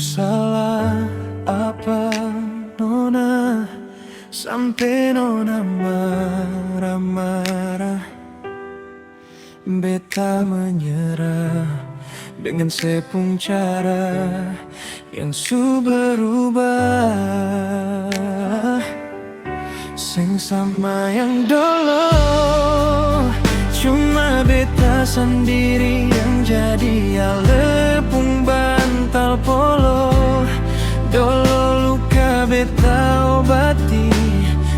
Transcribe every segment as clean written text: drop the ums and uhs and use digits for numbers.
salah apa nona sampai nona marah-marah. Beta menyerah dengan sepung cara yang su berubah. Sing sama yang dulu, cuma beta sendiri yang jadi alepung bantal polo. Dulu luka beta obati,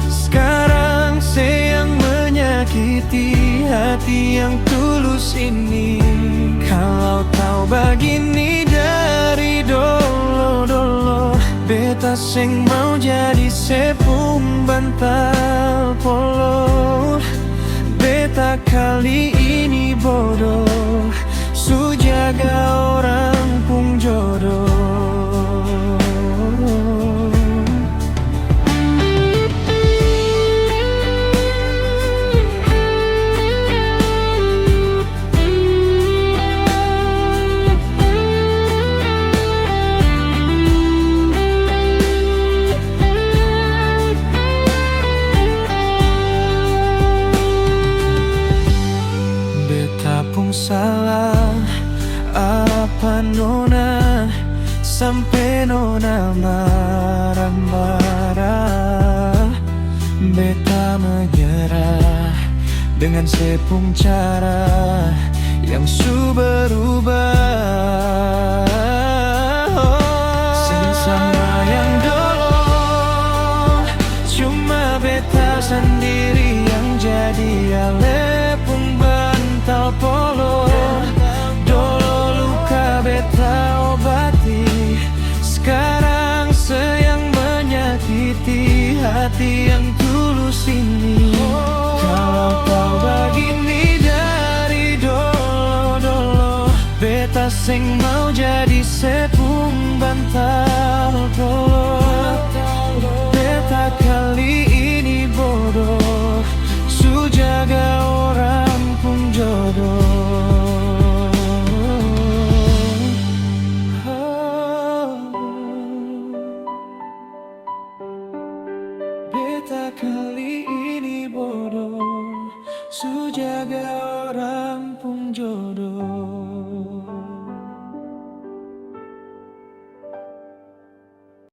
sekarang saya yang menyakiti hati yang tulus ini. Kalau tahu begini dari dulu, beta sing mau jadi sepung bantal polo. Beta kali ini bodoh, su jaga orang pun jodoh. Salah apa nona sampai nona marah-marah. Beta menyerah dengan sepung cara yang su berubah. Sama yang dulu, cuma beta sendiri yang jadi alepung bantal polo. Dulu luka beta obati, sekarang sayang menyakiti hati yang tulus ini. Kalau kau begini dari dulu, beta sing mau jadi sepung bantal polo. Beta kali ini bodoh, su jaga orang pun jodoh. Beta kali ini bodoh, su jaga orang pun jodoh.